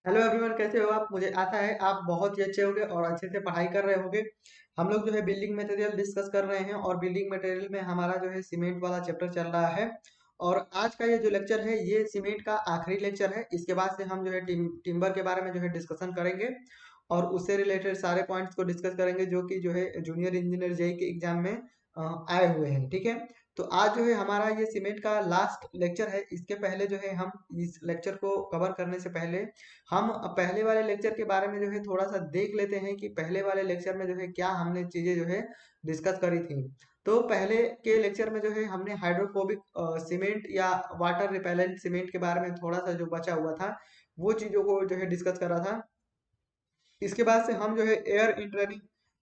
Hello everyone, कैसे हो आप? मुझे आशा है आप बहुत ही अच्छे होंगे और अच्छे से पढ़ाई कर रहे होंगे। हम लोग जो है बिल्डिंग मटेरियल डिस्कस कर रहे हैं और बिल्डिंग मटेरियल में हमारा जो है सीमेंट वाला चैप्टर चल रहा है। और आज का ये जो लेक्चर है ये सीमेंट का आखिरी लेक्चर है। इसके बाद से हम जो है टिम्बर के बारे में जो है डिस्कशन करेंगे और उससे रिलेटेड सारे पॉइंट्स को डिस्कस करेंगे जो कि जो है जूनियर इंजीनियर जेई के एग्जाम में आए हुए हैं। ठीक है, तो आज जो है हमारा ये सीमेंट का लास्ट लेक्चर है। इसके पहले जो है हम इस लेक्चर को कवर करने से पहले हम पहले वाले लेक्चर के बारे में जो है थोड़ा सा देख लेते हैं कि पहले वाले लेक्चर में जो है क्या हमने चीजें जो है डिस्कस करी थी। तो पहले के लेक्चर में जो है हमने हाइड्रोफोबिक सीमेंट या वाटर रिपेलेंट सीमेंट के बारे में थोड़ा सा जो बचा हुआ था वो चीजों को जो है डिस्कस करा था। इसके बाद से हम जो है एयर इंट्रेनिंग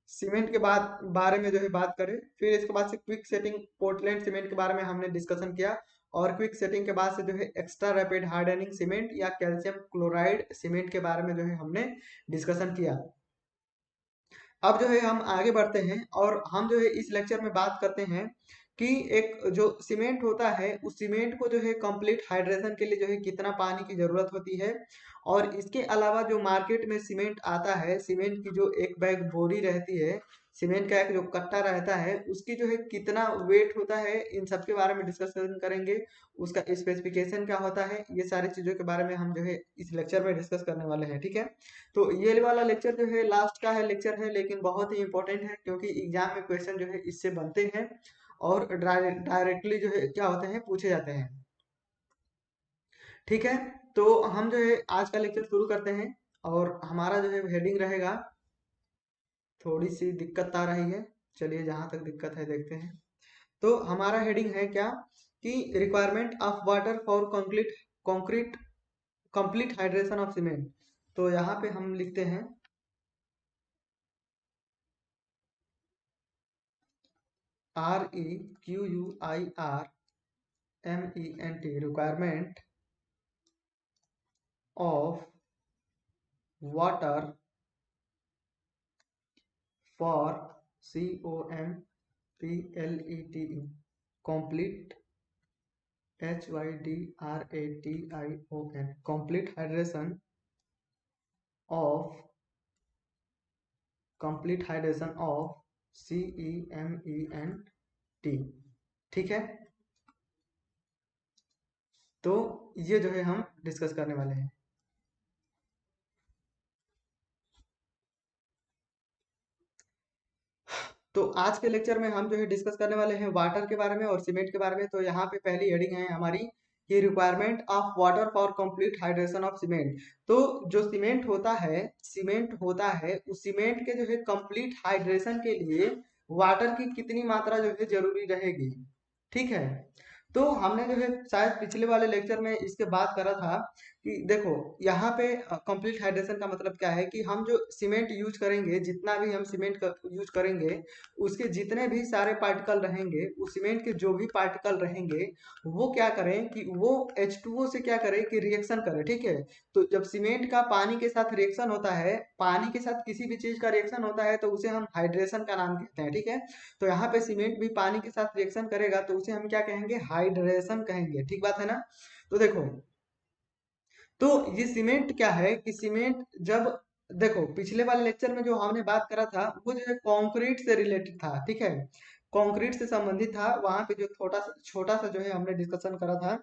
सीमेंट के बाद बारे में जो है बात करें, फिर इसके बाद से क्विक सेटिंग पोर्टलैंड सीमेंट के बारे में हमने डिस्कशन किया। और क्विक सेटिंग के बाद से जो है एक्स्ट्रा रैपिड हार्डनिंग सीमेंट या कैल्शियम क्लोराइड सीमेंट के बारे में जो है हमने डिस्कशन किया। अब जो है हम आगे बढ़ते हैं और हम जो है इस लेक्चर में बात करते हैं कि एक जो सीमेंट होता है उस सीमेंट को जो है कंप्लीट हाइड्रेशन के लिए जो है कितना पानी की जरूरत होती है। और इसके अलावा जो मार्केट में सीमेंट आता है, सीमेंट की जो एक बैग बोरी रहती है, सीमेंट का एक जो कट्टा रहता है उसकी जो है कितना वेट होता है, इन सब के बारे में डिस्कशन करेंगे। उसका स्पेसिफिकेशन क्या होता है, ये सारी चीजों के बारे में हम जो है इस लेक्चर में डिस्कस करने वाले हैं। ठीक है, तो ये वाला लेक्चर जो है लास्ट का है लेक्चर है, लेकिन बहुत ही इंपॉर्टेंट है क्योंकि एग्जाम में क्वेश्चन जो है इससे बनते हैं और डायरेक्टली जो है क्या होते हैं पूछे जाते हैं। ठीक है, तो हम जो है आज का लेक्चर शुरू करते हैं और हमारा जो है हेडिंग रहेगा। थोड़ी सी दिक्कत आ रही है, चलिए जहां तक दिक्कत है देखते हैं। तो हमारा हेडिंग है क्या कि requirement of water for concrete concrete complete hydration of cement. तो यहाँ पे हम लिखते हैं REQUIRMENT requirement of water for COMPLETE complete HYDRATION complete hydration of CEMENT। ठीक है, तो ये जो है हम डिस्कस करने वाले हैं। तो आज के लेक्चर में हम जो है डिस्कस करने वाले हैं वाटर के बारे में और सीमेंट के बारे में। तो यहाँ पे पहली हेडिंग है हमारी कि requirement of water for complete hydration of cement. तो जो सीमेंट होता है उस सीमेंट के जो है कंप्लीट हाइड्रेशन के लिए वाटर की कितनी मात्रा जो है जरूरी रहेगी। ठीक है, तो हमने जो है शायद पिछले वाले लेक्चर में इसके बात करा था कि देखो यहाँ पे कंप्लीट हाइड्रेशन का मतलब क्या है कि हम जो सीमेंट यूज करेंगे, जितना भी हम सीमेंट का यूज करेंगे उसके जितने भी सारे पार्टिकल रहेंगे, उस सीमेंट के जो भी पार्टिकल रहेंगे वो क्या करें कि वो H2O से क्या करें कि रिएक्शन करें। ठीक है, तो जब सीमेंट का पानी के साथ रिएक्शन होता है, पानी के साथ किसी भी चीज का रिएक्शन होता है तो उसे हम हाइड्रेशन का नाम कहते हैं। ठीक है, तो यहाँ पे सीमेंट भी पानी के साथ रिएक्शन करेगा तो उसे हम क्या कहेंगे, हाइड्रेशन कहेंगे। ठीक बात है ना? तो देखो, तो ये सीमेंट क्या है कि सीमेंट जब देखो पिछले वाले लेक्चर में जो हमने बात करा था वो जो है कंक्रीट से रिलेटेड था। ठीक है, कंक्रीट से संबंधित था। वहां पे जो छोटा सा जो है हमने डिस्कशन करा था,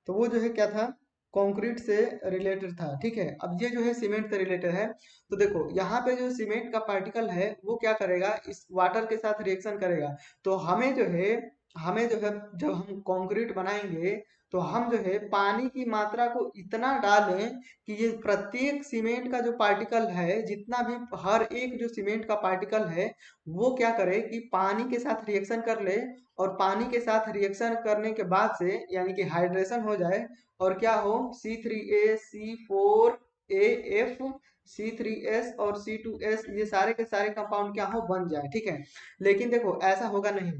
तो वो जो है क्या था, कंक्रीट से रिलेटेड था। ठीक है, अब ये जो है सीमेंट से रिलेटेड है। तो देखो यहाँ पे जो सीमेंट का पार्टिकल है वो क्या करेगा, इस वाटर के साथ रिएक्शन करेगा। तो हमें जो है जब हम कंक्रीट बनाएंगे तो हम जो है पानी की मात्रा को इतना डालें कि ये प्रत्येक सीमेंट का जो पार्टिकल है, जितना भी हर एक जो सीमेंट का पार्टिकल है वो क्या करे कि पानी के साथ रिएक्शन कर ले। और पानी के साथ रिएक्शन करने के बाद से यानी कि हाइड्रेशन हो जाए और क्या हो, C3A C4AF C3S और C2S ये सारे के सारे कंपाउंड क्या हो, बन जाए। ठीक है, लेकिन देखो ऐसा होगा नहीं।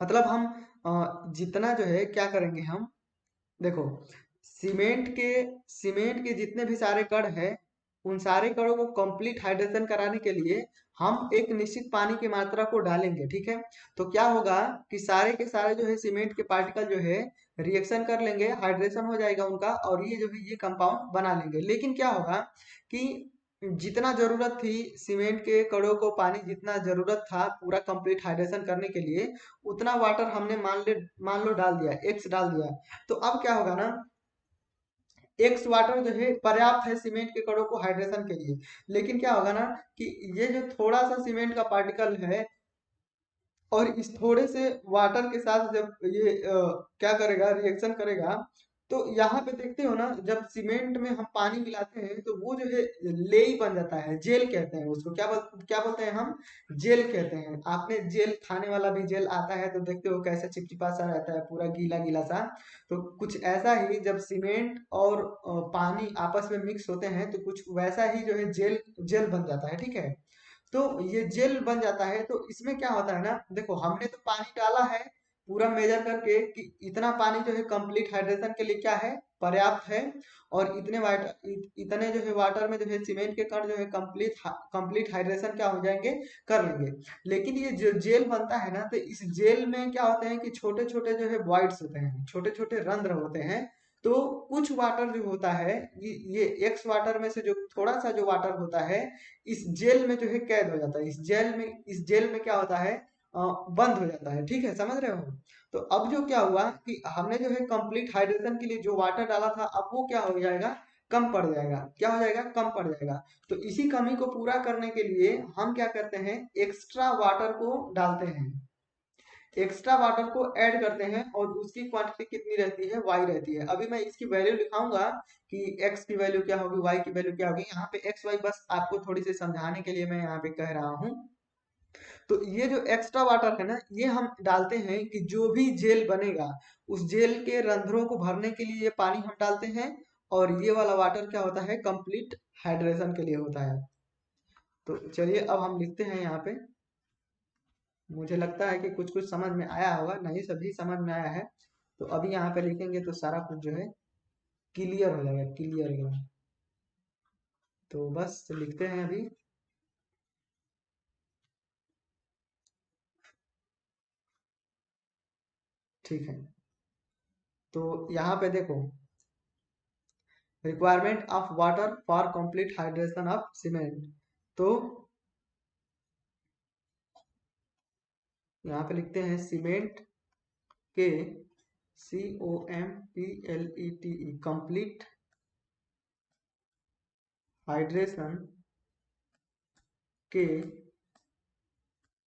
मतलब हम जितना जो है क्या करेंगे, हम देखो सीमेंट के सीमेंट के जितने भी सारे कण हैं उन सारे कणों को कंप्लीट हाइड्रेशन कराने के लिए हम एक निश्चित पानी की मात्रा को डालेंगे। ठीक है, तो क्या होगा कि सारे के सारे जो है सीमेंट के पार्टिकल जो है रिएक्शन कर लेंगे, हाइड्रेशन हो जाएगा उनका, और ये जो है ये कंपाउंड बना लेंगे। लेकिन क्या होगा कि जितना जरूरत थी सीमेंट के कणों को, पानी जितना जरूरत था पूरा कंप्लीट हाइड्रेशन करने के लिए, उतना वाटर हमने मान लो डाल दिया, एक्स डाल दिया। तो अब क्या होगा ना, एक्स वाटर जो है पर्याप्त है सीमेंट के कणों को हाइड्रेशन के लिए। लेकिन क्या होगा ना कि ये जो थोड़ा सा सीमेंट का पार्टिकल है, और इस थोड़े से वाटर के साथ जब ये क्या करेगा, रिएक्शन करेगा, तो यहाँ पे देखते हो ना, जब सीमेंट में हम पानी मिलाते हैं तो वो जो है लेई बन जाता है, जेल कहते हैं उसको। क्या बोलते हैं हम, जेल कहते हैं। आपने जेल, खाने वाला भी जेल आता है तो देखते हो कैसा चिपचिपा सा रहता है, पूरा गीला गीला सा। तो कुछ ऐसा ही जब सीमेंट और पानी आपस में मिक्स होते हैं तो कुछ वैसा ही जो है जेल जेल बन जाता है, ठीक है। तो ये जेल बन जाता है। तो इसमें क्या होता है ना, देखो हमने तो पानी डाला है पूरा मेजर करके कि इतना पानी जो है कंप्लीट हाइड्रेशन के लिए क्या है, पर्याप्त है। और इतने जो है वाटर में जो है सीमेंट के कण जो है कंप्लीट हाइड्रेशन क्या हो जाएंगे, कर लेंगे। लेकिन ये जो जेल बनता है ना, तो इस जेल में क्या होते हैं कि छोटे छोटे जो है वॉइड्स होते हैं, छोटे छोटे रंध्र होते हैं। तो कुछ वाटर जो होता है, ये एक्स वाटर में से जो थोड़ा सा जो वाटर होता है, इस जेल में जो है कैद हो जाता है। इस जेल में क्या होता है, बंद हो जाता है, ठीक है, समझ रहे हो। तो अब जो क्या हुआ कि हमने जो है कंप्लीट हाइड्रेशन के लिए जो वाटर डाला था, अब वो क्या हो जाएगा, कम पड़ जाएगा। क्या हो जाएगा, कम पड़ जाएगा। तो इसी कमी को पूरा करने के लिए हम क्या करते हैं, एक्स्ट्रा वाटर को डालते हैं, एक्स्ट्रा वाटर को ऐड करते हैं। और उसकी क्वांटिटी कितनी रहती है, वाई रहती है। अभी मैं इसकी वैल्यू लिखाऊंगा कि एक्स की वैल्यू क्या होगी, वाई की वैल्यू क्या होगी। यहाँ पे एक्स वाई बस आपको थोड़ी सी समझाने के लिए मैं यहाँ पे कह रहा हूँ। तो ये जो एक्स्ट्रा वाटर है ना, ये हम डालते हैं कि जो भी जेल बनेगा उस जेल के रंध्रों को भरने के लिए ये पानी हम डालते हैं। और ये वाला वाटर क्या होता है, कंप्लीट हाइड्रेशन के लिए होता है। तो चलिए अब हम लिखते हैं यहाँ पे। मुझे लगता है कि कुछ कुछ समझ में आया होगा, नहीं सभी समझ में आया है। तो अभी यहाँ पे लिखेंगे तो सारा कुछ जो है क्लियर हो जाएगा, क्लियर एकदम। तो बस लिखते हैं अभी। ठीक है, तो यहाँ पे देखो, requirement of water for complete hydration of cement. तो यहाँ पे लिखते हैं सीमेंट के, COMPLETE, कंप्लीट हाइड्रेशन के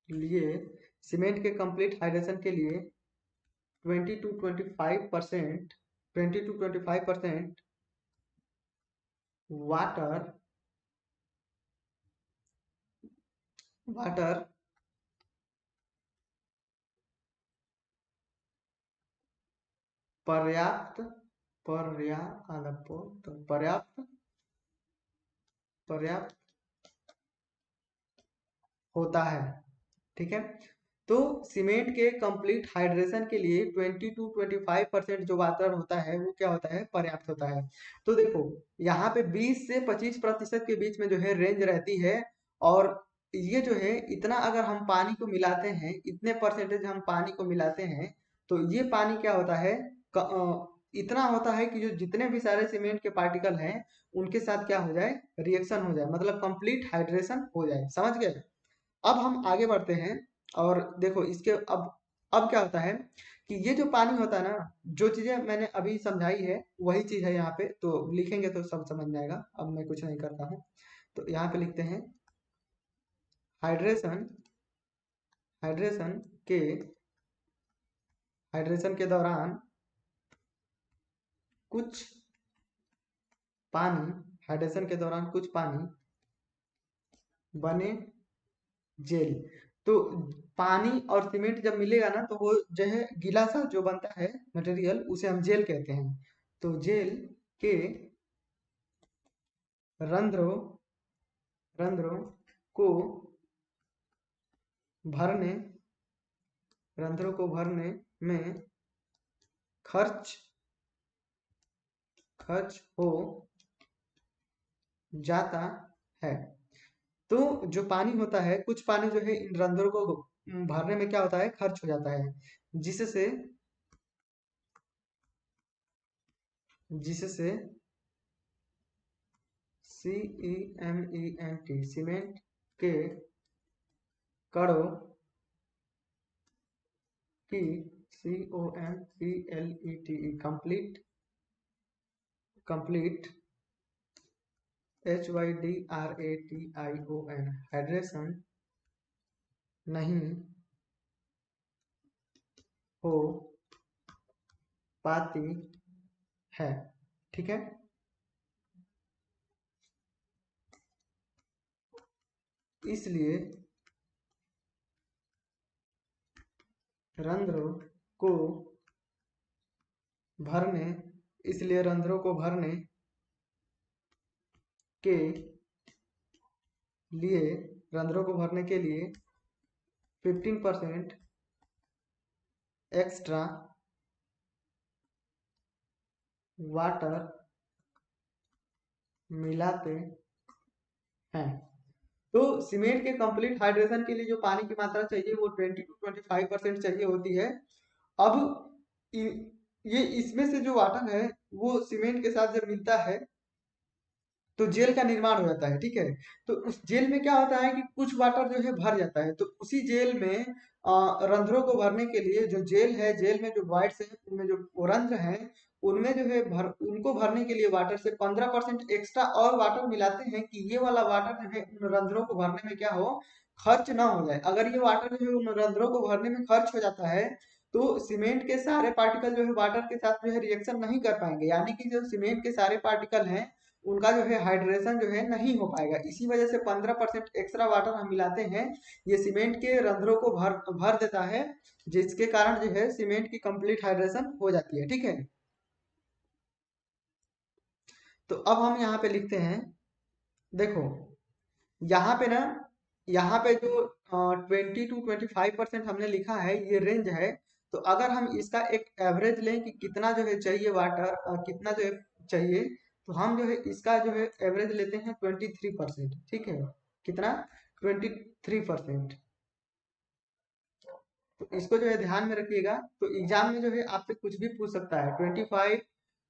लिए, सीमेंट के कंप्लीट हाइड्रेशन के लिए 20 to 25%, 20 to 25% वाटर वाटर पर्याप्त पर्याप्त पर्याप्त होता है, ठीक है। तो सीमेंट के कंप्लीट हाइड्रेशन के लिए 20 to 25% जो वाटर होता है वो क्या होता है, पर्याप्त होता है। तो देखो यहाँ पे 20 से 25% के बीच में जो है रेंज रहती है। और ये जो है इतना अगर हम पानी को मिलाते हैं, इतने परसेंटेज हम पानी को मिलाते हैं, तो ये पानी क्या होता है, इतना होता है कि जो जितने भी सारे सीमेंट के पार्टिकल हैं उनके साथ क्या हो जाए, रिएक्शन हो जाए, मतलब कंप्लीट हाइड्रेशन हो जाए, समझ गए। अब हम आगे बढ़ते हैं। और देखो इसके अब क्या होता है कि ये जो पानी होता है ना, जो चीजें मैंने अभी समझाई है वही चीज है यहाँ पे, तो लिखेंगे तो सब समझ में आएगा। अब मैं कुछ नहीं करता हूँ। तो यहाँ पे लिखते हैं हाइड्रेशन हाइड्रेशन के हाइड्रेशन के दौरान कुछ पानी हाइड्रेशन के दौरान कुछ पानी बने जेल। तो पानी और सीमेंट जब मिलेगा ना तो वो जो है गीला सा जो बनता है मटेरियल, उसे हम जेल कहते हैं। तो जेल के रंध्रों रंध्रों को भरने रंध्रों को भरने में खर्च खर्च हो जाता है। तो जो पानी होता है, कुछ पानी जो है इन रंध्रों को भरने में क्या होता है, खर्च हो जाता है, जिससे जिससे CEMENT सीमेंट के कणों की COMPLETE कंप्लीट HYDRATION हाइड्रेशन नहीं हो पाती है। ठीक है, इसलिए रंध्रों को भरने के लिए 15% एक्स्ट्रा वाटर मिलाते हैं। तो सीमेंट के कंप्लीट हाइड्रेशन के लिए जो पानी की मात्रा चाहिए वो 20 to 25% चाहिए होती है। अब ये इसमें से जो वाटर है वो सीमेंट के साथ जब मिलता है तो जेल का निर्माण हो जाता है। ठीक है, तो उस जेल में क्या होता है कि कुछ वाटर जो है भर जाता है, तो उसी जेल में रंध्रों को भरने के लिए जो जेल है, जेल में जो वॉइड्स है उनमें जो रंध्र हैं उनमें जो है उनको भरने के लिए वाटर से 15% एक्स्ट्रा और वाटर मिलाते हैं कि ये वाला वाटर जो है उन रंध्रों को भरने में क्या हो, खर्च ना हो जाए। अगर ये वाटर जो है उन रंध्रों को भरने में खर्च हो जाता है तो सीमेंट के सारे पार्टिकल जो है वाटर के साथ जो है रिएक्शन नहीं कर पाएंगे, यानी कि जो सीमेंट के सारे पार्टिकल हैं उनका जो है हाइड्रेशन जो है नहीं हो पाएगा। इसी वजह से 15% एक्स्ट्रा वाटर हम मिलाते हैं, ये सीमेंट के रंध्रों को भर भर देता है, जिसके कारण जो है सीमेंट की कंप्लीट हाइड्रेशन हो जाती है। ठीक है, तो अब हम यहाँ पे लिखते हैं, देखो यहाँ पे ना, यहाँ पे जो 20 to 25% हमने लिखा है ये रेंज है। तो अगर हम इसका एक एवरेज लें कि कितना जो है चाहिए वाटर, कितना जो है चाहिए, तो हम जो है इसका जो है एवरेज लेते हैं 23%। ठीक है, कितना, 23%। तो इसको जो है ध्यान में रखिएगा, तो एग्जाम में जो है आपसे कुछ भी पूछ सकता है,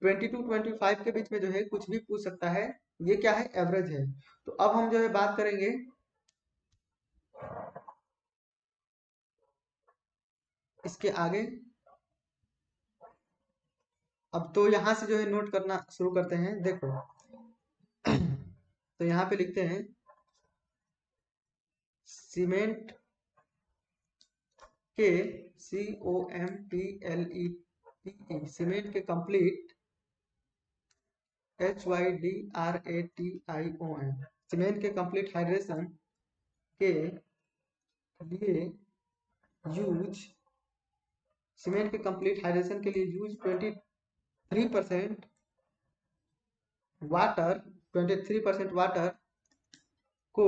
20 to 25 के बीच में जो है कुछ भी पूछ सकता है। ये क्या है, एवरेज है। तो अब हम जो है बात करेंगे इसके आगे। अब तो यहाँ से जो है नोट करना शुरू करते हैं। देखो तो यहाँ पे लिखते हैं सीमेंट के COMPLETE सीमेंट के कंप्लीट HYDRATION सीमेंट के कंप्लीट हाइड्रेशन के लिए यूज सीमेंट के कंप्लीट हाइड्रेशन के लिए यूज 23% वाटर 23% वाटर को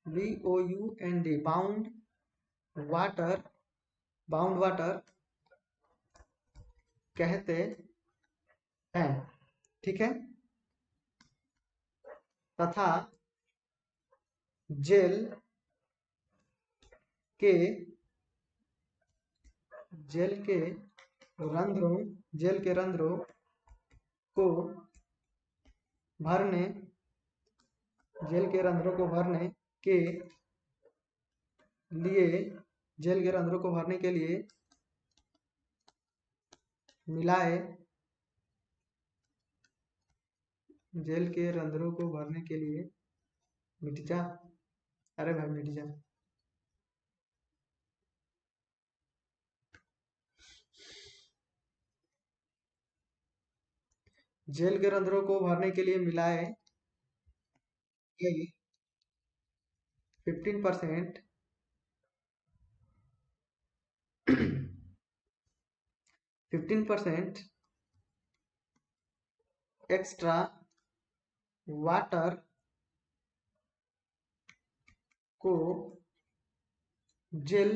BOUND बाउंड वाटर कहते हैं। ठीक है, तथा जेल के रंध्रों को भरने के लिए मिलाए मिट जा, अरे भाई मिट जा। जेल के रंध्रों को भरने के लिए मिलाए गए 15% 15% एक्स्ट्रा वाटर को gel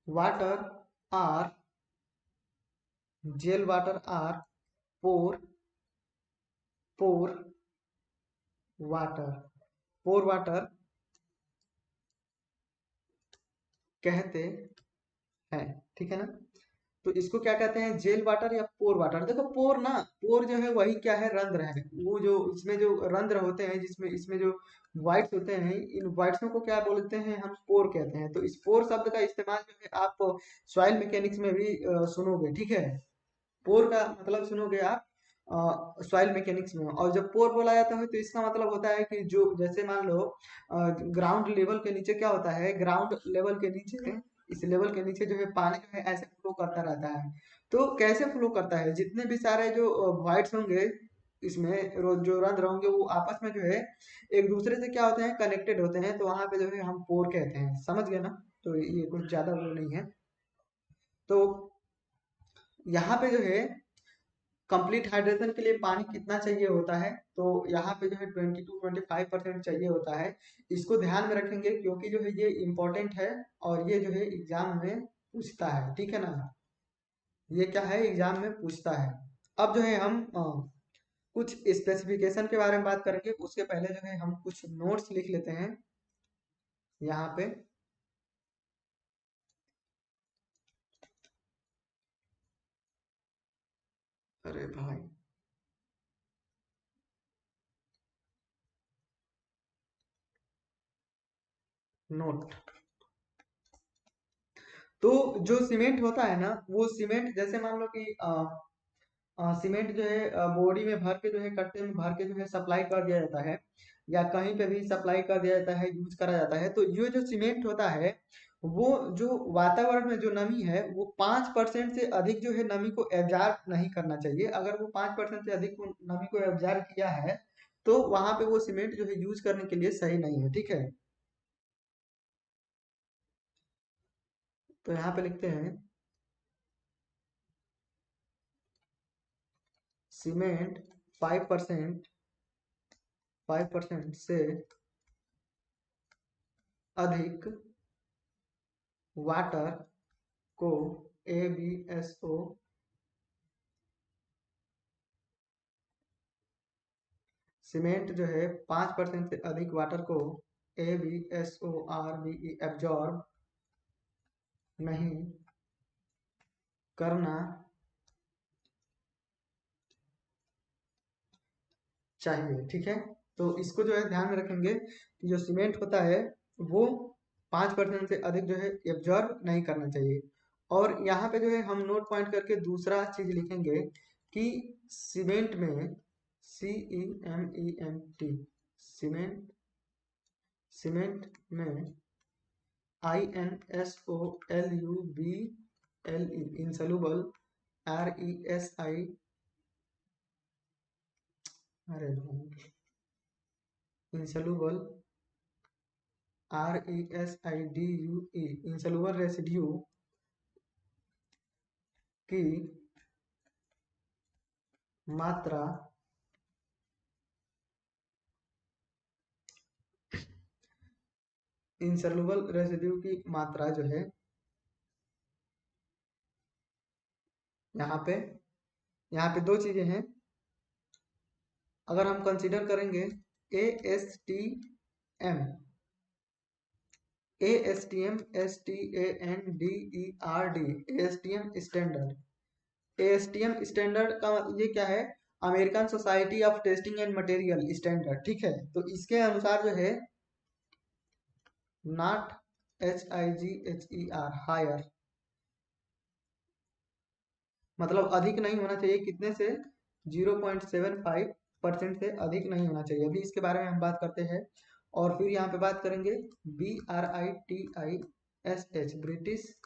water or pore pore water कहते हैं। ठीक है ना, तो इसको क्या कहते हैं, जेल वाटर या पोर वाटर। देखो पोर ना, पोर जो है वही क्या है, रंध्र है। वो जो इसमें जो रंध्र होते हैं, जिसमें इसमें जो वाइट्स होते हैं, इन वाइट्सों को क्या बोलते हैं, हम पोर कहते हैं। तो इस पोर शब्द का इस्तेमाल जो है आप सॉइल मैकेनिक्स में भी सुनोगे, ठीक है। पोर का मतलब सुनोगे आप सॉइल मैकेनिक्स में। और जब पोर बोला जाता है तो इसका मतलब होता है कि जो जैसे मान लो ग्राउंड लेवल के नीचे क्या होता है, ग्राउंड लेवल के नीचे, इस लेवल के नीचे जो है पानी जो है ऐसे फ्लो करता रहता है। तो कैसे फ्लो करता है, जितने भी सारे जो वाइट्स होंगे इसमें, जो रंध्र होंगे, वो आपस में जो है एक दूसरे से क्या होते हैं, कनेक्टेड होते हैं। तो वहां पे जो है हम पोर कहते हैं, समझ गए ना। तो ये कुछ ज्यादा वो नहीं है। तो यहाँ पे जो है कंप्लीट हाइड्रेशन के लिए पानी कितना चाहिए होता है, तो यहाँ पे जो है 20 to 25% चाहिए होता है। इसको ध्यान में रखेंगे क्योंकि जो है ये इम्पोर्टेंट है, और ये जो है एग्जाम में पूछता है, ठीक है ना। ये क्या है, एग्जाम में पूछता है। अब जो है हम कुछ स्पेसिफिकेशन के बारे में बात करेंगे, उसके पहले जो है हम कुछ नोट्स लिख लेते हैं यहाँ पे। अरे भाई, नोट। तो जो सीमेंट होता है ना, वो सीमेंट जैसे मान लो कि सीमेंट जो है बॉडी में भर के, जो है कट्टे में भर के जो है सप्लाई कर दिया जाता है, या कहीं पे भी सप्लाई कर दिया जाता है, यूज करा जाता है। तो ये जो सीमेंट होता है, वो जो वातावरण में जो नमी है, वो 5% से अधिक जो है नमी को एब्जॉर्ब नहीं करना चाहिए। अगर वो 5% से अधिक नमी को एब्जॉर्ब किया है, तो वहां पे वो सीमेंट जो है यूज करने के लिए सही नहीं है, ठीक है। तो यहाँ पे लिखते हैं, सीमेंट 5% 5% से अधिक वाटर को ABSO सीमेंट जो है 5% से अधिक वाटर को ABSORBE एब्जॉर्ब नहीं करना चाहिए, ठीक है। तो इसको जो है ध्यान में रखेंगे कि जो सीमेंट होता है, वो 5% से अधिक जो है एब्जॉर्ब नहीं करना चाहिए। और यहाँ पे जो है हम नोट पॉइंट करके दूसरा चीज लिखेंगे कि सीमेंट में, CEMENT, सीमेंट, सीमेंट में INSOLUBLE इंसोल्यूबल, RESI, अरे इंसोल्यूबल, RESIDUE इंसोल्यूबल रेसिड्यू की मात्रा इंसोल्यूबल रेसिड्यू की मात्रा जो है यहाँ पे, यहाँ पे दो चीजें हैं। अगर हम कंसीडर करेंगे ASTM, ASTM standard, ASTM standard का ये क्या है, American society of testing and material standard, ठीक है। तो इसके अनुसार जो है नॉट HIGHER, हायर, मतलब अधिक नहीं होना चाहिए, कितने से, 0.75% से अधिक नहीं होना चाहिए। अभी इसके बारे में हम बात करते हैं। और फिर यहाँ पे बात करेंगे BRITISH, British,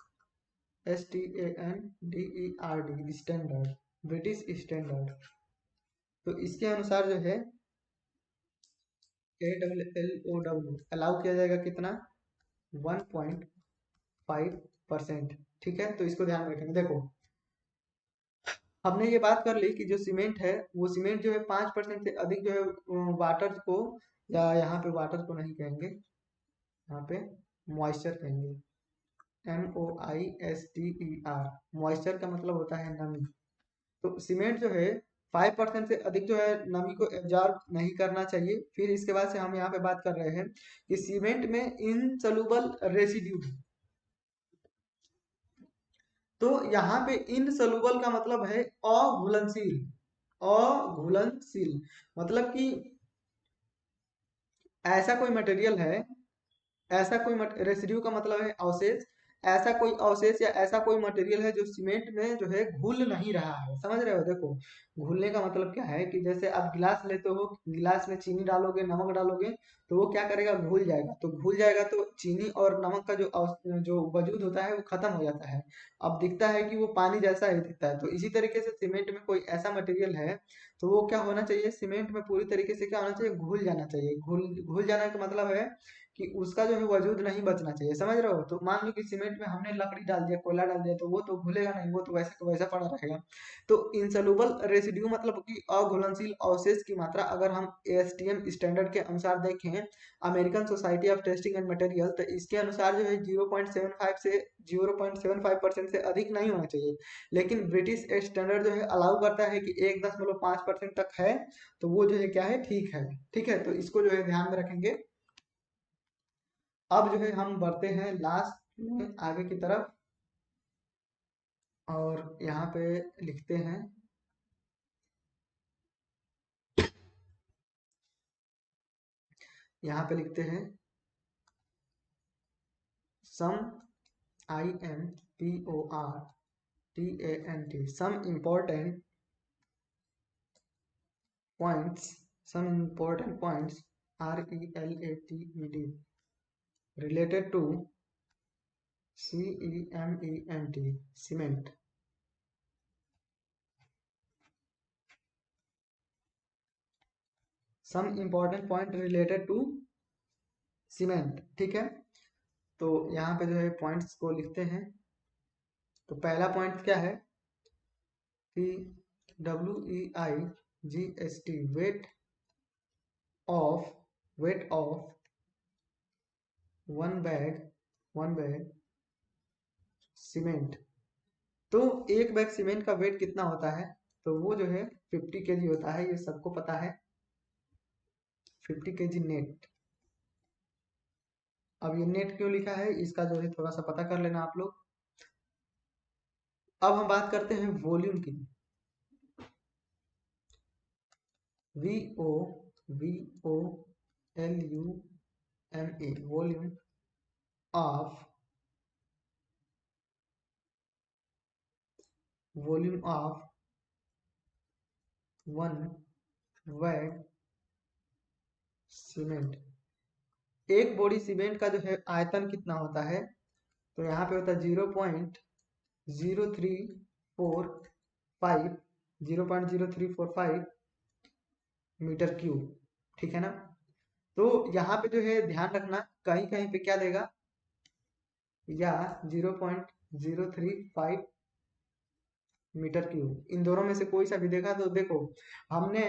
STANDERD standard, British standard. तो इसके अनुसार जो है ALLOW अलाउ किया जाएगा कितना, 1.5%, ठीक है। तो इसको ध्यान में रखेंगे। देखो, हमने ये बात कर ली कि जो सीमेंट है, वो सीमेंट जो है 5% से अधिक जो है वाटर को, या यहाँ पे वाटर को नहीं कहेंगे, यहाँ पे मॉइस्चर कहेंगे, MOISTER। मॉइस्चर का मतलब होता है नमी। तो सीमेंट जो है 5% से अधिक जो है नमी को एब्जॉर्ब नहीं करना चाहिए। फिर इसके बाद से हम यहाँ पे बात कर रहे हैं कि सीमेंट में इनसोल्यूबल रेसिड्यू। तो यहाँ पे इनसोल्यूबल का मतलब है अघुलनशील। अघुलनशील मतलब कि ऐसा कोई मटेरियल है, ऐसा कोई रेसिड्यू का मतलब है अवशेष, ऐसा कोई अवशेष या ऐसा कोई मटेरियल है जो सीमेंट में जो है घुल नहीं रहा है। समझ रहे हो? देखो, घुलने का मतलब क्या है कि जैसे आप गिलास लेते हो, गिलास में चीनी डालोगे, नमक डालोगे, तो वो क्या करेगा? घुल जाएगा। तो घुल जाएगा तो चीनी और नमक का जो वजूद होता है वो खत्म हो जाता है। अब दिखता है कि वो पानी जैसा ही दिखता है। तो इसी तरीके से सीमेंट में कोई ऐसा मटेरियल है, तो वो क्या होना चाहिए? सीमेंट में पूरी तरीके से क्या होना चाहिए? घुल जाना चाहिए। घुल घुल जाने का मतलब है कि उसका जो है वजूद नहीं बचना चाहिए। समझ रहे हो? तो मान लो कि सीमेंट में हमने लकड़ी डाल दिया, कोयला डाल दिया, तो वो तो घुलेगा नहीं, वो तो वैसा का वैसा पड़ा रहेगा। तो इंसोल्यूबल रेसिड्यू मतलब कि अघुलनशील अवशेष की मात्रा अगर हम एएसटीएम स्टैंडर्ड के अनुसार देखें, American society of testing and material, तो इसके अनुसार जो है 0.75 से 0.75% से अधिक नहीं होना चाहिए। लेकिन ब्रिटिश स्टैंडर्ड जो है अलाउ करता है कि 1.5% तक है, तो वो जो है क्या है? ठीक है। ठीक है, तो इसको जो है ध्यान में रखेंगे। अब जो है हम बढ़ते हैं लास्ट में आगे की तरफ, और यहाँ पे लिखते हैं, यहाँ पे लिखते हैं सम, IMPORTANT, points some important points, RELATED, related to CEMENT, cement. Some important point related to cement. ठीक है, तो यहाँ पे जो है पॉइंट्स को लिखते हैं। तो पहला पॉइंट क्या है कि WEIGST, of weight of one bag cement. तो एक बैग सीमेंट का वेट कितना होता है? तो वो जो है 50 kg होता है, ये सबको पता है। 50 kg नेट। अब ये नेट क्यों लिखा है, इसका जो है थोड़ा सा पता कर लेना आप लोग। अब हम बात करते हैं वॉल्यूम की। VOLUME, volume of one bag cement. एक बोरी सीमेंट का जो है आयतन कितना होता है? तो यहाँ पे होता है 0.0345 मीटर क्यूब। ठीक है ना? तो यहाँ पे जो है ध्यान रखना, कहीं कहीं पे क्या देगा, या 0.035 मीटर क्यूब, इन दोनों में से कोई सा भी देखा तो देखो, हमने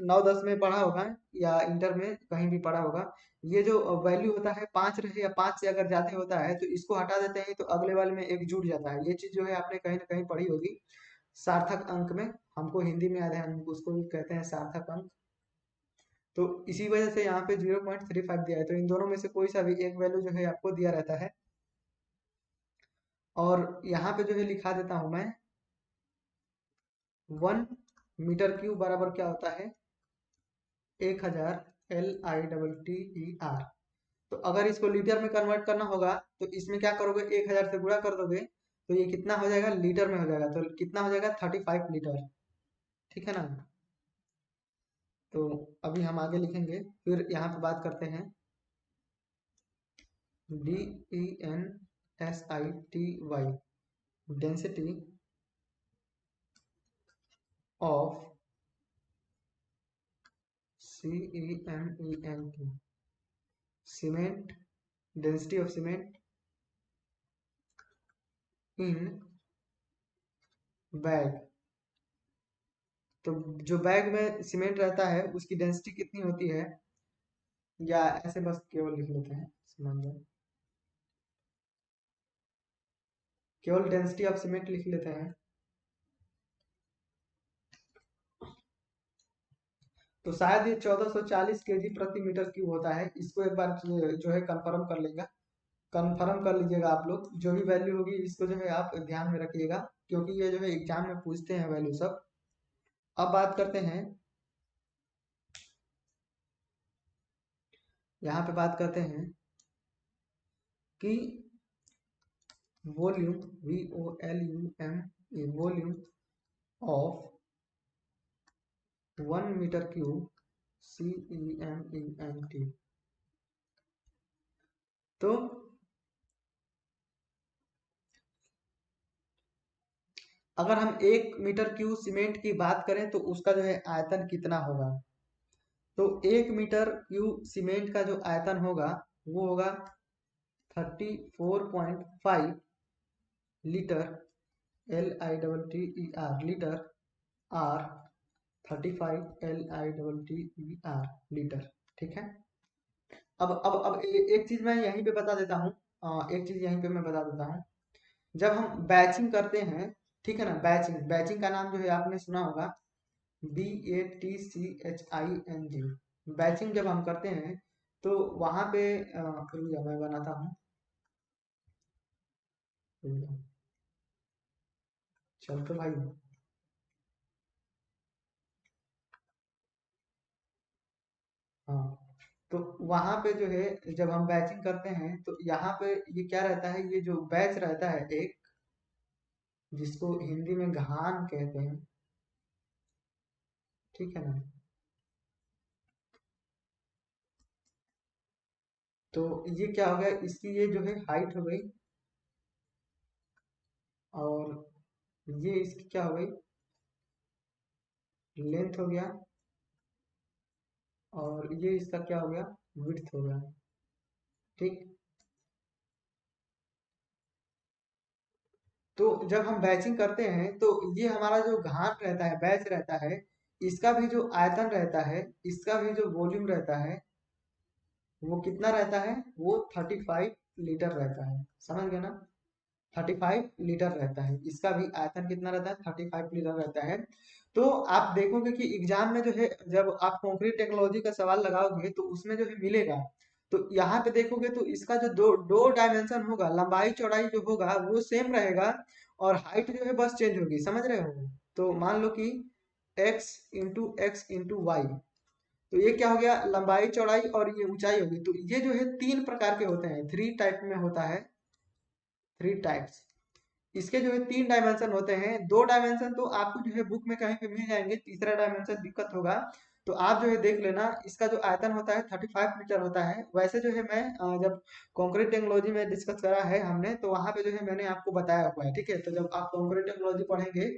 9-10 में पढ़ा होगा या इंटर में कहीं भी पढ़ा होगा, ये जो वैल्यू होता है 5 रहे या 5 से अगर ज्यादा होता है तो इसको हटा देते हैं, तो अगले वाले में एक जुड़ जाता है। ये चीज जो है आपने कहीं ना कहीं पढ़ी होगी सार्थक अंक में। हमको हिंदी में याद है, हम उसको भी कहते हैं सार्थक अंक। तो इसी वजह से यहाँ पे 0.35 दिया है, तो इन दोनों में से कोई सा भी एक वैल्यू जो है आपको दिया रहता है। और यहाँ पे जो है लिखा देता हूं मैं, 1 मीटर क्यूब बराबर क्या होता है? 1000 LITTER। तो अगर इसको लीटर में कन्वर्ट करना होगा तो इसमें क्या करोगे? 1000 से गुणा कर दोगे, तो ये कितना हो जाएगा? लीटर में हो जाएगा। तो कितना हो जाएगा? 35 लीटर। ठीक है ना? तो अभी हम आगे लिखेंगे, फिर यहाँ पे बात करते हैं DENSITY, density of CEMENT, cement, density of cement in bag. तो जो बैग में सीमेंट रहता है उसकी डेंसिटी कितनी होती है, या ऐसे बस केवल लिख लेते हैं, समझ जाए, केवल डेंसिटी ऑफ सीमेंट लिख लेते हैं। तो शायद ये 1440 kg प्रति मीटर क्यूब होता है। इसको एक बार जो है कंफर्म कर लेगा। कंफर्म कर लीजिएगा आप लोग, जो भी वैल्यू होगी इसको जो है आप ध्यान में रखिएगा, क्योंकि ये जो है एग्जाम में पूछते हैं वैल्यू सब। अब बात करते हैं, यहाँ पे बात करते हैं कि volume, VOLUM, volume of 1 metre cube CEMENT। तो अगर हम 1 मीटर क्यूब सीमेंट की बात करें तो उसका जो है आयतन कितना होगा। तो 1 मीटर क्यूब सीमेंट का जो आयतन होगा वो होगा 34.5 litre, LITTER litre, R 35 LITTER litre. ठीक है। अब एक चीज मैं यहीं पे बता देता हूँ, एक चीज यहीं पे मैं बता देता हूँ। जब हम बैचिंग करते हैं, ठीक है ना, बैचिंग, बैचिंग का नाम जो है आपने सुना होगा, BATCHING। बैचिंग जब हम करते हैं तो वहां पे रुक जाओ, मैं बनाता हूँ, रुक जाओ। चल तो भाई, हाँ, तो वहां पे जो है जब हम बैचिंग करते हैं तो यहाँ पे ये क्या रहता है, ये जो बैच रहता है एक, जिसको हिंदी में घान कहते हैं, ठीक है ना। तो ये क्या हो गया, इसकी ये जो है हाइट हो गई, और ये इसकी क्या हो गई, लेंथ हो गया, और ये इसका क्या हो गया, विड्थ हो गया। ठीक। तो जब हम बैचिंग करते हैं तो ये हमारा जो घाट रहता है, बैच रहता है, इसका भी जो आयतन रहता है, इसका भी जो वॉल्यूम रहता है, वो कितना रहता है, वो 35 लीटर रहता है। समझ गए ना, 35 लीटर रहता है। इसका भी आयतन कितना रहता है, 35 लीटर रहता है। तो आप देखोगे कि एग्जाम में जो है जब आप कंक्रीट टेक्नोलॉजी का सवाल लगाओगे तो उसमें जो है मिलेगा, तो यहाँ पे देखोगे तो इसका जो दो दो डायमेंशन होगा, लंबाई चौड़ाई जो होगा वो सेम रहेगा, और हाइट जो है बस चेंज होगी। समझ रहे हो। तो मान लो कि x इंटू वाई, तो ये क्या हो गया, लंबाई चौड़ाई और ये ऊंचाई होगी। तो ये जो है 3 प्रकार के होते हैं, 3 टाइप में होता है, 3 टाइप्स। इसके जो है 3 डायमेंशन होते हैं। 2 डायमेंशन तो आपको जो है बुक में कहीं पे मिल जाएंगे, तीसरा डायमेंशन दिक्कत होगा। तो आप जो है देख लेना, इसका जो आयतन होता है 35 मीटर होता है। वैसे जो है मैं जब कॉन्क्रीट टेक्नोलॉजी में डिस्कस करा है हमने, तो वहां पे जो है मैंने आपको बताया हुआ है। ठीक है, तो जब आप कॉन्क्रीट टेक्नोलॉजी पढ़ेंगे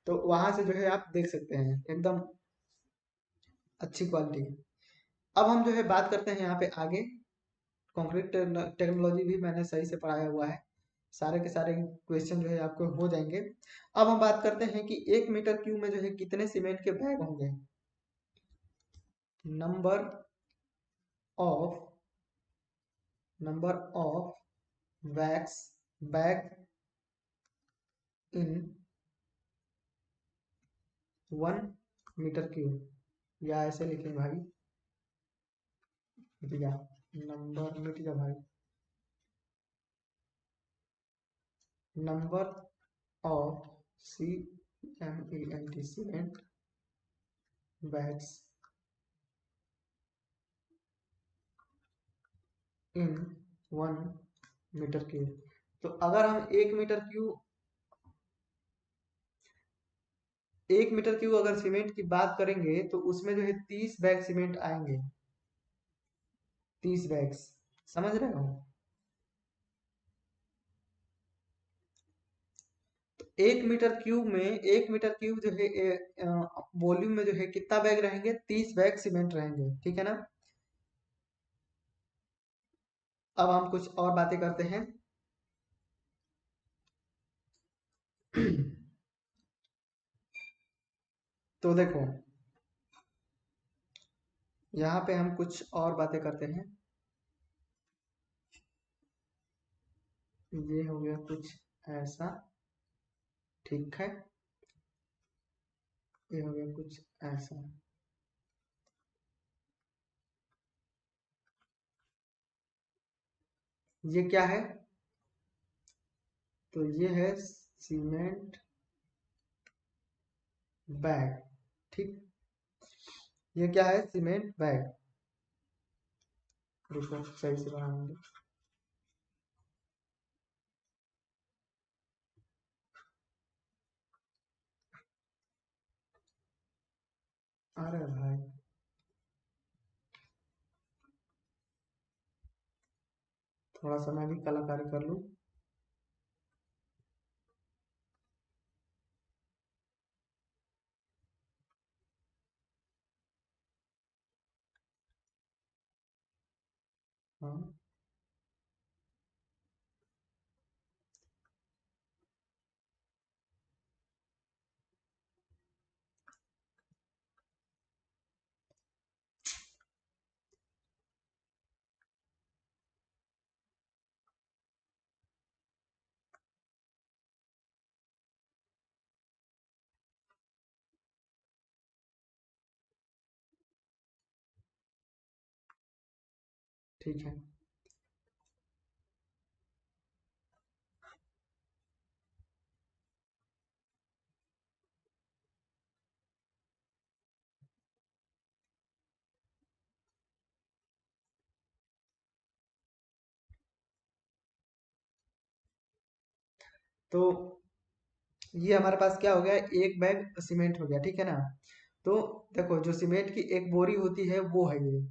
तो वहां से जो है आप देख सकते हैं एकदम अच्छी क्वालिटी। अब हम जो है बात करते हैं यहाँ पे आगे। कंक्रीट टेक्नोलॉजी भी मैंने सही से पढ़ाया हुआ है, सारे के सारे क्वेश्चन जो है आपको हो जाएंगे। अब हम बात करते हैं कि 1 मीटर क्यूब में जो है कितने सीमेंट के बैग होंगे। Number of number of wax bag in 1 metre cube, या ऐसे लिखें भाई, मिट जा, नंबर मिट जा भाई, number of CMENT cement bags in 1 metre cube. तो अगर हम 1 मीटर क्यूब अगर सीमेंट की बात करेंगे तो उसमें जो है 30 बैग सीमेंट आएंगे, 30 बैग्स। समझ रहे हो। 1 मीटर क्यूब जो है वॉल्यूम में जो है कितना बैग रहेंगे, 30 बैग सीमेंट रहेंगे। ठीक है ना। अब हम कुछ और बातें करते हैं। तो देखो, यहाँ पे हम कुछ और बातें करते हैं। ये हो गया कुछ ऐसा, ठीक है, ये हो गया कुछ ऐसा। ये क्या है? तो ये है सीमेंट बैग। ठीक, ये क्या है? Cement bag. रुको सही से बनाएंगे। अरे भाई, थोड़ा सा मैं भी कलाकारी कर लूं। हाँ, ठीक है। तो ये हमारे पास क्या हो गया? एक बैग सीमेंट हो गया, ठीक है ना? तो देखो, जो सीमेंट की एक बोरी होती है वो है ये।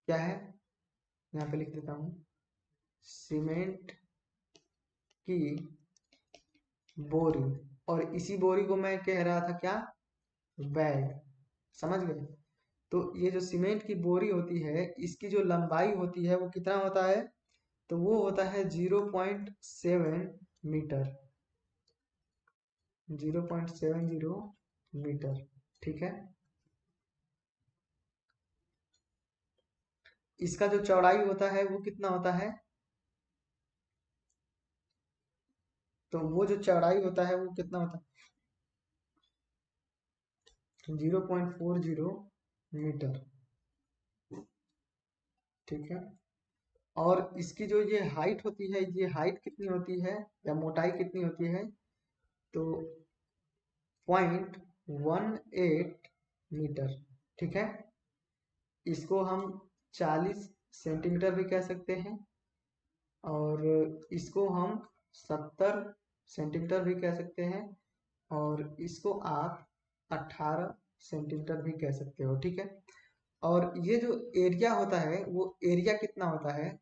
क्या है? यहाँ पे लिख देता हूँ, सीमेंट की बोरी। और इसी बोरी को मैं कह रहा था क्या? बैग। समझ गए? तो ये जो सीमेंट की बोरी होती है, इसकी जो लंबाई होती है वो कितना होता है? तो वो होता है 0.70 मीटर। 0.70 मीटर, ठीक है। इसका जो चौड़ाई होता है वो कितना होता है? तो वो जो चौड़ाई होता है वो कितना होता है? 0.40 मीटर, ठीक है। और इसकी जो ये हाइट होती है, ये हाइट कितनी होती है या मोटाई कितनी होती है? तो 0.18 मीटर, ठीक है। इसको हम 40 सेंटीमीटर भी कह सकते हैं, और इसको हम 70 सेंटीमीटर भी कह सकते हैं, और इसको आप 18 सेंटीमीटर भी कह सकते हो, ठीक है। और ये जो एरिया होता है वो एरिया कितना होता है?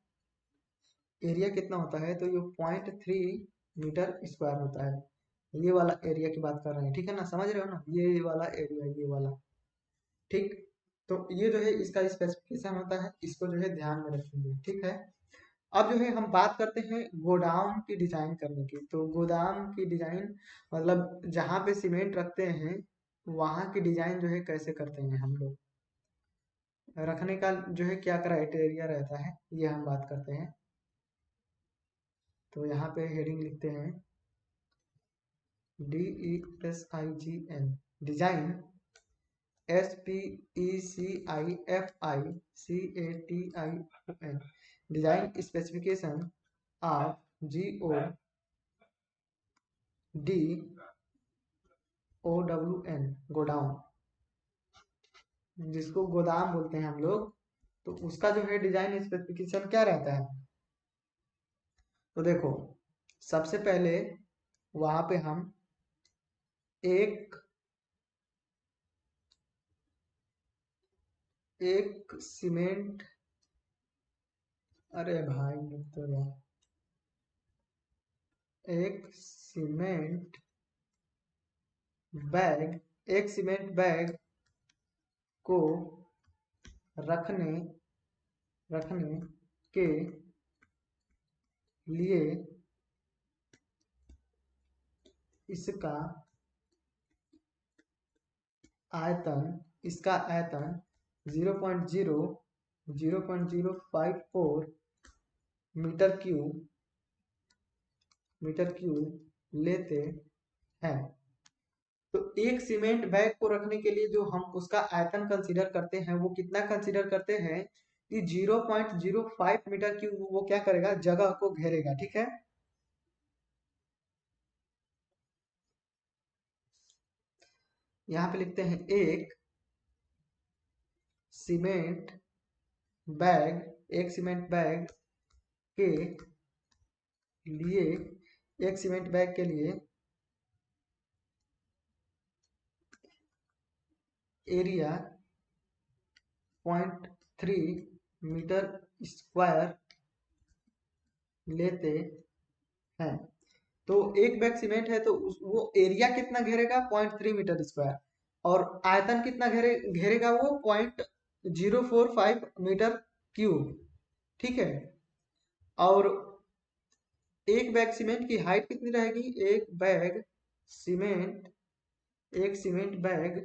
एरिया कितना होता है? तो ये 0.3 मीटर स्क्वायर होता है। ये वाला एरिया की बात कर रहे हैं, ठीक है ना? समझ रहे हो ना? ये वाला एरिया, ये वाला, ठीक। तो ये जो है इसका स्पेसिफिकेशन होता है, इसको जो है ध्यान में रखेंगे, ठीक है। अब जो है हम बात करते हैं गोदाम की डिजाइन करने की। तो गोदाम की डिजाइन मतलब जहाँ पे सीमेंट रखते हैं वहाँ की डिजाइन जो है कैसे करते हैं हम लोग, रखने का जो है क्या क्राइटेरिया रहता है, ये हम बात करते हैं। तो यहाँ पे हेडिंग लिखते हैं DESIGN, design, SPECIFICATION, design specification of GODOWN, godown, जिसको गोदाम बोलते हैं हम लोग। तो उसका जो है डिजाइन स्पेसिफिकेशन क्या रहता है? तो देखो, सबसे पहले वहां पे हम एक एक सीमेंट, अरे भाई रुक तो जा। एक सीमेंट बैग, एक सीमेंट बैग को रखने रखने के लिए इसका आयतन इसका आयतन 0.054 मीटर क्यूब लेते हैं। तो एक सीमेंट बैग को रखने के लिए जो हम उसका आयतन कंसीडर करते हैं वो कितना कंसीडर करते हैं? कि 0.05 मीटर की वो क्या करेगा, जगह को घेरेगा। ठीक है, यहाँ पे लिखते हैं एक सीमेंट एक सीमेंट बैग के लिए एक सीमेंट बैग के लिए एरिया 0.3 मीटर स्क्वायर लेते हैं। तो एक बैग सीमेंट है तो वो एरिया कितना घेरेगा, 0.3 मीटर स्क्वायर, और आयतन कितना घेरेगा वो, 0.045 मीटर क्यूब। ठीक है, और एक बैग सीमेंट की हाइट कितनी रहेगी, सीमेंट एक सीमेंट बैग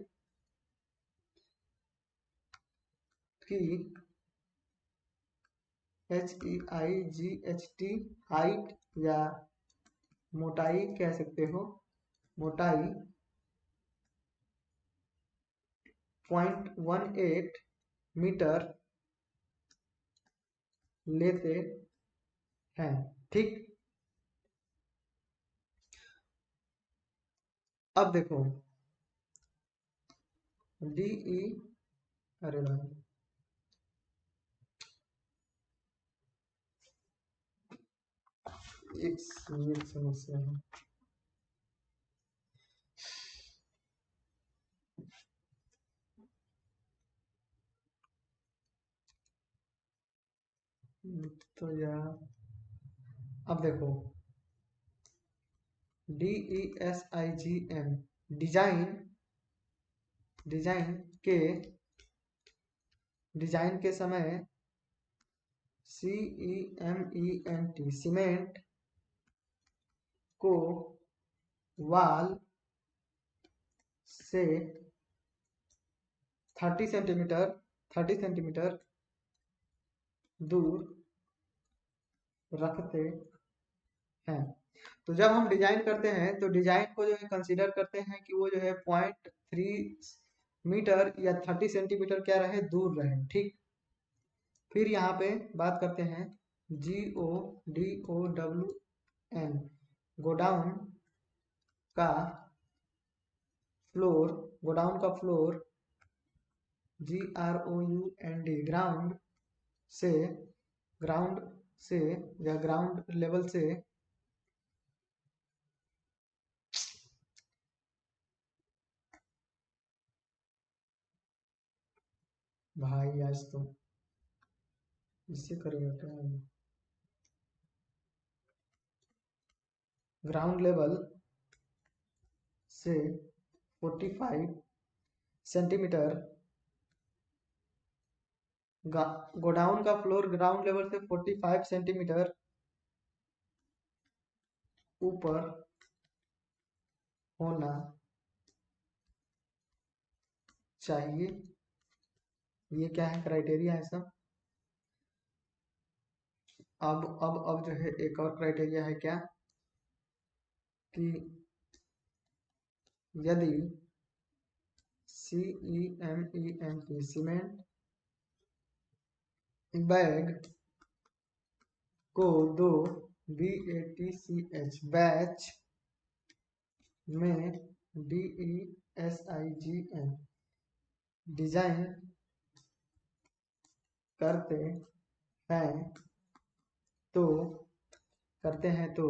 की HEIGHT हाइट या मोटाई कह सकते हो, मोटाई 0.18 मीटर लेते हैं। ठीक, अब देखो डी ई, अरे भाई एक समस्या है। तो यार अब देखो DESIGN डिजाइन डिजाइन के डिजाइन के समय CEMENT सीमेंट को वाल से 30 सेंटीमीटर दूर रखते हैं। तो जब हम डिजाइन करते हैं तो डिजाइन को जो है कंसीडर करते हैं कि वो जो है 0.3 मीटर या 30 सेंटीमीटर क्या रहे, दूर रहे। ठीक, फिर यहाँ पे बात करते हैं GODOWN गोडाउन का फ्लोर, गोडाउन का फ्लोर GROUND से ग्राउंड से या ग्राउंड लेवल से भाई आज तो इससे करेगा क्या, ग्राउंड लेवल से 45 सेंटीमीटर, गोडाउन का फ्लोर ग्राउंड लेवल से 45 सेंटीमीटर ऊपर होना चाहिए। ये क्या है, क्राइटेरिया है सब। अब जो है एक और क्राइटेरिया है क्या, कि यदि CEMENT सीमेंट बैग को दो BATCH बैच में DESIGN डिजाइन करते हैं तो करते हैं तो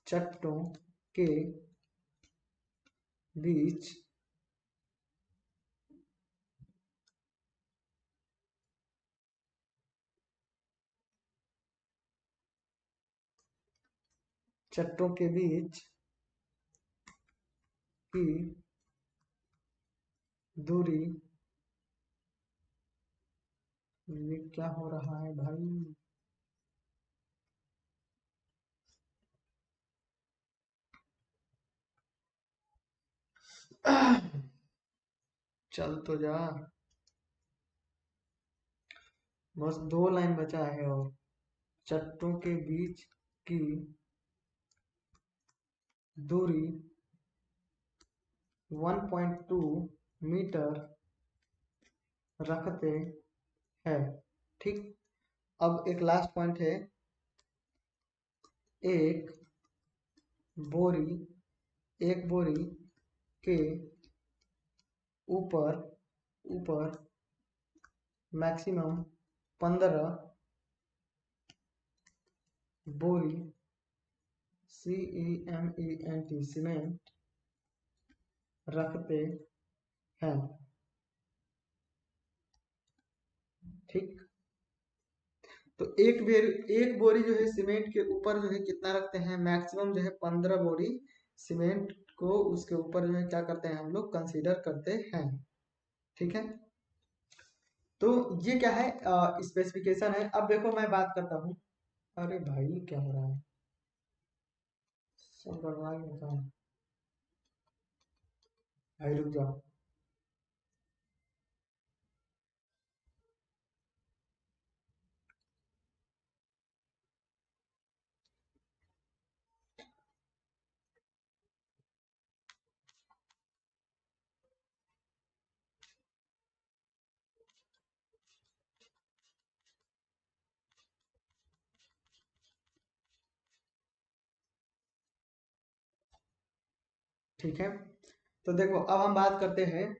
चट्टों के बीच चट्टों के बीच की दूरी, ये क्या हो रहा है भाई, चल तो जा, बस 2 लाइन बचा है। और चट्टों के बीच की दूरी 1.2 मीटर रखते हैं। ठीक, अब एक लास्ट पॉइंट है, एक बोरी एक बोरी के ऊपर ऊपर मैक्सिमम 15 बोरी CEMENT सीमेंट रखते हैं। ठीक, तो एक बोरी जो है सीमेंट के ऊपर जो है कितना रखते हैं, मैक्सिमम जो है 15 बोरी सीमेंट को उसके ऊपर जो है क्या करते हैं हम लोग कंसीडर करते हैं। ठीक है, तो ये क्या है, स्पेसिफिकेशन है। अब देखो मैं बात करता हूँ, अरे भाई क्या हो रहा है, सब बर्बाद होता है भाई, रुक जाओ। ठीक है, तो देखो अब हम बात करते हैं,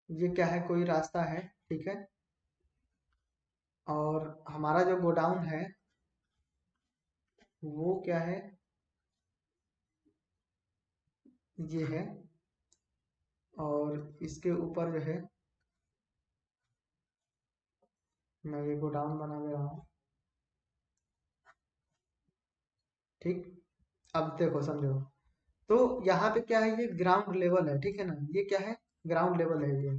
ये क्या है, कोई रास्ता है। ठीक है, और हमारा जो गोडाउन है वो क्या है, ये है, और इसके ऊपर जो है मैं ये गोडाउन बना दे रहा हूँ। ठीक, अब देखो समझो, तो यहाँ पे क्या है, ये ग्राउंड लेवल है। ठीक है ना, ये क्या है, ग्राउंड लेवल है,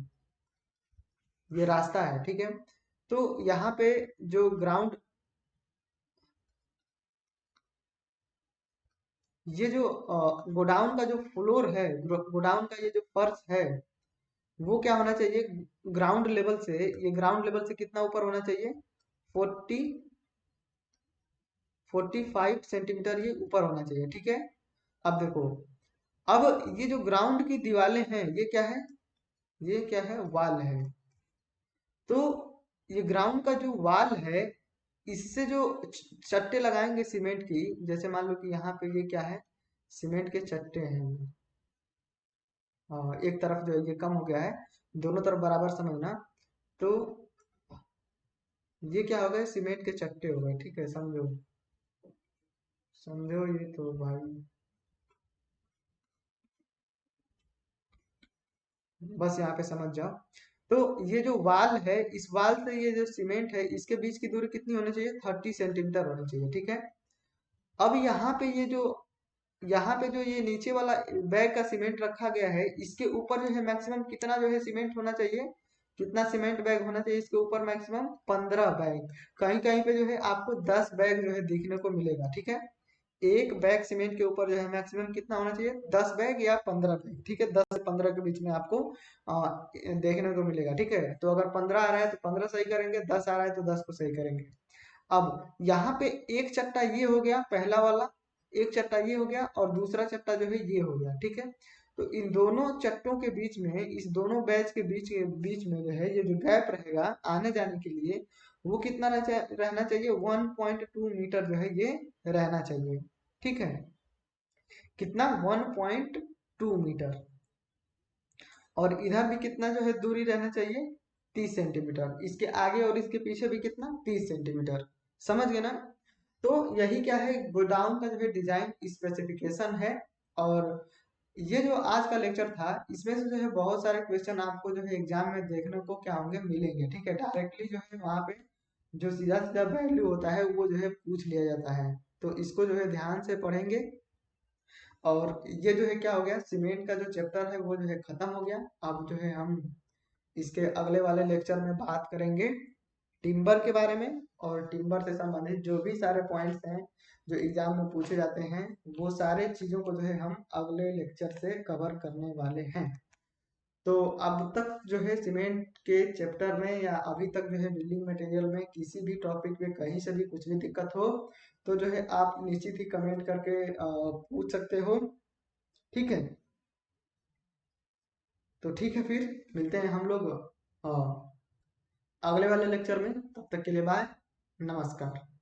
ये रास्ता है। ठीक है, तो यहाँ पे जो ग्राउंड, ये जो गोडाउन का जो फ्लोर है, गोडाउन का ये जो फर्श है, वो क्या होना चाहिए, ग्राउंड लेवल से, ये ग्राउंड लेवल से कितना ऊपर होना चाहिए, 45 सेंटीमीटर ये ऊपर होना चाहिए। ठीक है, अब देखो, अब ये जो ग्राउंड की दीवारें हैं, ये क्या है, ये क्या है, वाल है। तो ये ग्राउंड का जो वाल है, इससे जो चट्टे लगाएंगे सीमेंट की, जैसे मान लो कि यहाँ पे ये क्या है, सीमेंट के चट्टे हैं। एक तरफ जो है ये कम हो गया है, दोनों तरफ बराबर समझना। तो ये क्या हो गए, सीमेंट के चट्टे हो गए। ठीक है, समझो समझो ये तो भाई, बस यहाँ पे समझ जाओ। तो ये जो वाल है, इस वाल से ये जो सीमेंट है, इसके बीच की दूरी कितनी होनी चाहिए, 30 सेंटीमीटर होनी चाहिए। ठीक है, अब यहाँ पे जो ये नीचे वाला बैग का सीमेंट रखा गया है, इसके ऊपर जो है मैक्सिमम कितना जो है सीमेंट होना चाहिए, कितना सीमेंट बैग होना चाहिए इसके ऊपर, मैक्सिमम 15 बैग। कहीं कहीं पे जो है आपको 10 बैग जो है देखने को मिलेगा। ठीक है, एक बैग सीमेंट के ऊपर जो है मैक्सिमम कितना होना चाहिए, 10 बैग या 15 बैग। ठीक है, 10 से 15 के बीच में आपको देखने को मिलेगा। ठीक है, तो अगर 15 आ रहा है तो 15 सही करेंगे, 10 आ रहा है तो 10 को सही करेंगे। अब यहाँ पे एक चट्टा ये हो गया, पहला वाला एक चट्टा ये हो गया, और दूसरा चट्टा जो है ये हो गया। ठीक है, तो इन दोनों चट्टों के बीच में, इस दोनों बैच के बीच में जो है ये जो गैप रहेगा आने जाने के लिए, वो कितना रहना चाहिए, 1.2 मीटर जो है ये रहना चाहिए। ठीक है, कितना, 1.2 मीटर। और इधर भी कितना जो है दूरी रहना चाहिए, 30 सेंटीमीटर। इसके आगे और इसके पीछे भी कितना, 30 सेंटीमीटर। समझ गए ना। तो यही क्या है, गोडाउन का जो है डिजाइन स्पेसिफिकेशन है। और ये जो आज का लेक्चर था, इसमें से जो है बहुत सारे क्वेश्चन आपको जो है एग्जाम में देखने को क्या होंगे, मिलेंगे। ठीक है, डायरेक्टली जो है वहाँ पे जो सीधा सीधा वैल्यू होता है वो जो है पूछ लिया जाता है। तो इसको जो है ध्यान से पढ़ेंगे। और ये जो है क्या हो गया, सीमेंट का जो चैप्टर है वो जो है खत्म हो गया। अब जो है हम इसके अगले वाले लेक्चर में बात करेंगे टिम्बर के बारे में, और टिम्बर से संबंधित जो भी सारे पॉइंट्स हैं जो एग्जाम में पूछे जाते हैं, वो सारे चीज़ों को जो है हम अगले लेक्चर से कवर करने वाले हैं। तो अब तक जो है सीमेंट के चैप्टर में या अभी तक जो है बिल्डिंग मटेरियल में किसी भी टॉपिक में कहीं से भी कुछ भी दिक्कत हो तो जो है आप निश्चित ही कमेंट करके पूछ सकते हो। ठीक है, तो ठीक है, फिर मिलते हैं हम लोग अ, अगले वाले लेक्चर में। तब तक के लिए बाय, नमस्कार।